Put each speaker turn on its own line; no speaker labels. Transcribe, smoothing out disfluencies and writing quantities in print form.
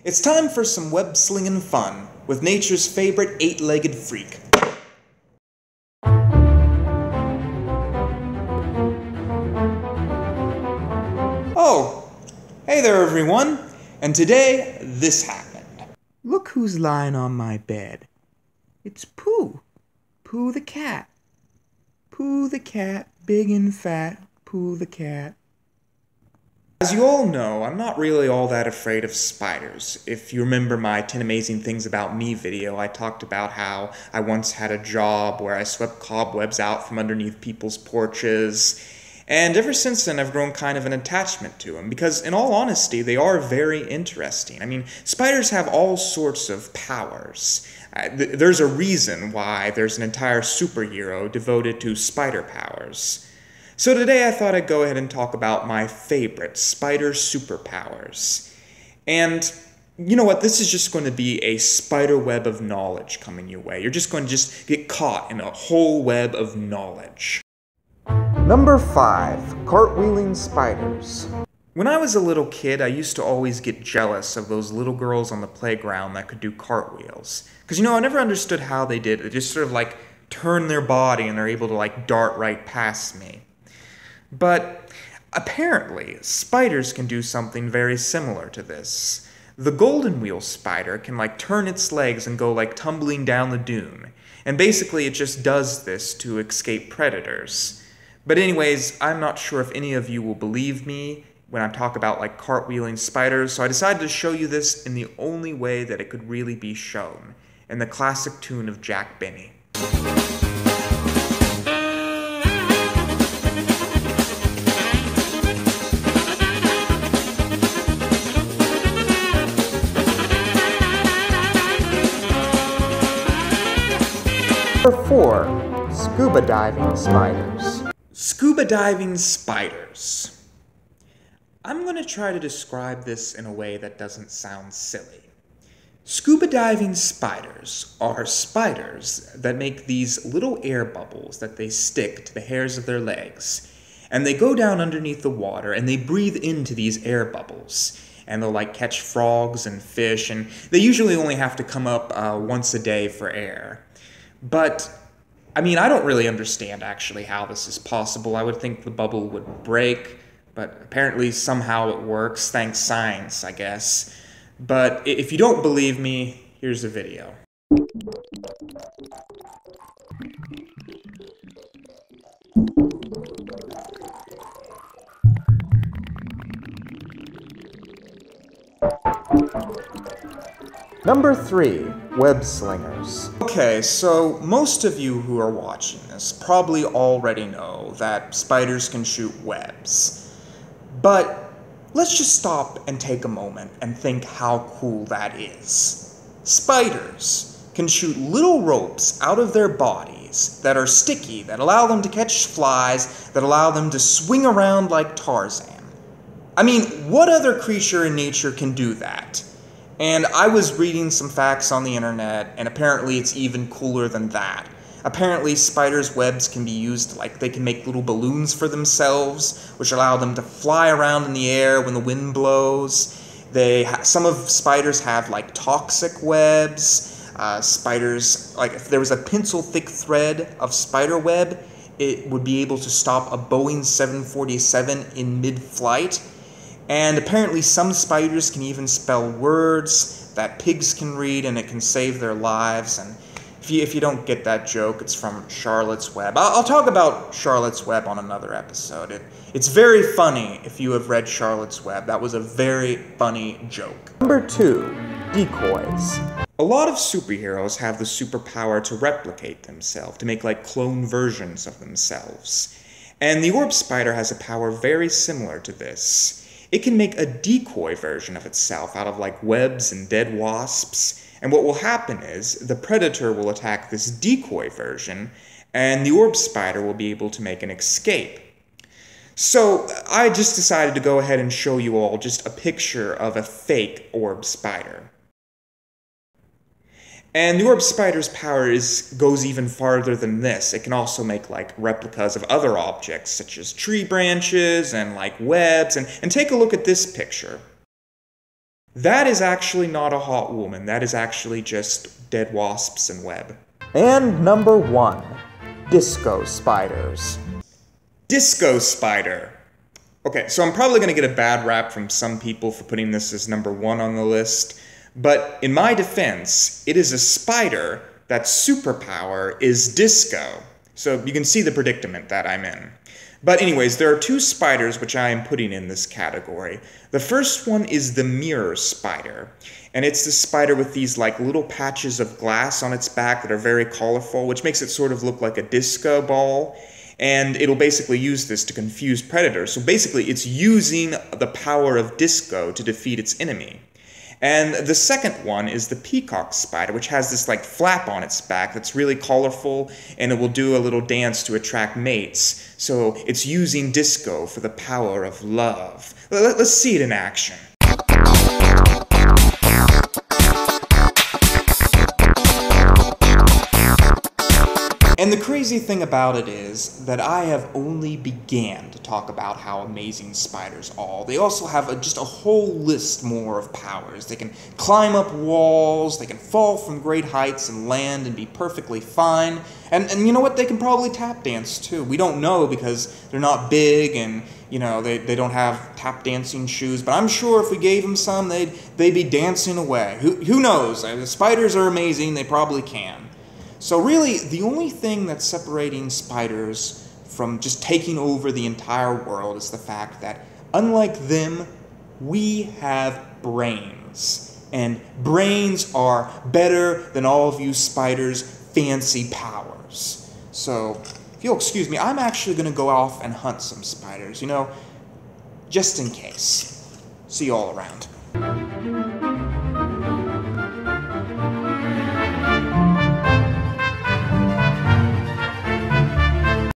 It's time for some web-slinging fun with nature's favorite eight-legged freak. Oh, hey there everyone, and today this happened. Look who's lying on my bed. It's Pooh. Pooh the cat. Pooh the cat, big and fat, Pooh the cat. As you all know, I'm not really all that afraid of spiders. If you remember my 10 Amazing Things About Me video, I talked about how I once had a job where I swept cobwebs out from underneath people's porches. And ever since then, I've grown kind of an attachment to them, because in all honesty, they are very interesting. I mean, spiders have all sorts of powers. There's a reason why there's an entire superhero devoted to spider powers. So today I thought I'd go ahead and talk about my favorite spider superpowers. And you know what, this is just going to be a spider web of knowledge coming your way. You're just going to get caught in a whole web of knowledge. Number 5, cartwheeling spiders. When I was a little kid, I used to always get jealous of those little girls on the playground that could do cartwheels. Because, you know, I never understood how they did it. They just sort of like turn their body and they're able to like dart right past me. But apparently, spiders can do something very similar to this. The golden wheel spider can like turn its legs and go like tumbling down the dune. And basically it just does this to escape predators. But anyways, I'm not sure if any of you will believe me when I talk about like cartwheeling spiders, so I decided to show you this in the only way that it could really be shown, in the classic tune of Jack Benny. Number 4, scuba diving spiders. Scuba diving spiders. I'm going to try to describe this in a way that doesn't sound silly. Scuba diving spiders are spiders that make these little air bubbles that they stick to the hairs of their legs. And they go down underneath the water and they breathe into these air bubbles. And they'll like catch frogs and fish, and they usually only have to come up once a day for air. But, I mean, I don't really understand actually how this is possible. I would think the bubble would break, but apparently somehow it works, thanks science, I guess. But if you don't believe me, here's a video. Number 3, web slingers. Okay, so most of you who are watching this probably already know that spiders can shoot webs. But let's just stop and take a moment and think how cool that is. Spiders can shoot little ropes out of their bodies that are sticky, that allow them to catch flies, that allow them to swing around like Tarzan. I mean, what other creature in nature can do that? And I was reading some facts on the internet, and apparently it's even cooler than that. Apparently spiders' webs can be used, like they can make little balloons for themselves, which allow them to fly around in the air when the wind blows. Some of spiders have like toxic webs. Spiders, like if there was a pencil-thick thread of spider web, it would be able to stop a Boeing 747 in mid-flight. And apparently some spiders can even spell words that pigs can read, and it can save their lives. And if you don't get that joke, it's from Charlotte's Web. I'll talk about Charlotte's Web on another episode. It's very funny if you have read Charlotte's Web. That was a very funny joke. Number 2, decoys. A lot of superheroes have the superpower to replicate themselves, to make like clone versions of themselves. And the orb spider has a power very similar to this. It can make a decoy version of itself out of like webs and dead wasps, and what will happen is the predator will attack this decoy version, and the orb spider will be able to make an escape. So I just decided to go ahead and show you all just a picture of a fake orb spider. And the orb spider's power goes even farther than this. It can also make like replicas of other objects, such as tree branches and like webs. And take a look at this picture. That is actually not a hot woman. That is actually just dead wasps and web.
And number 1, disco spiders.
Disco spider. Okay, so I'm probably going to get a bad rap from some people for putting this as number 1 on the list, but in my defense, it is a spider that's superpower is disco. So you can see the predicament that I'm in. But anyways, there are 2 spiders which I am putting in this category. The first one is the mirror spider. And it's the spider with these like little patches of glass on its back that are very colorful, which makes it sort of look like a disco ball. And it'll basically use this to confuse predators. So basically, it's using the power of disco to defeat its enemy. And the second one is the peacock spider, which has this like flap on its back that's really colorful, and it will do a little dance to attract mates. So it's using disco for the power of love. Let's see it in action. And the crazy thing about it is that I have only began to talk about how amazing spiders are. They also have just a whole list more of powers. They can climb up walls, they can fall from great heights and land and be perfectly fine. And you know what? They can probably tap dance too. We don't know because they're not big and you know they don't have tap dancing shoes, but I'm sure if we gave them some, they'd be dancing away. Who knows? The spiders are amazing, they probably can. So really, the only thing that's separating spiders from just taking over the entire world is the fact that, unlike them, we have brains. And brains are better than all of you spiders' fancy powers. So, if you'll excuse me, I'm actually going to go off and hunt some spiders, you know, just in case. See you all around.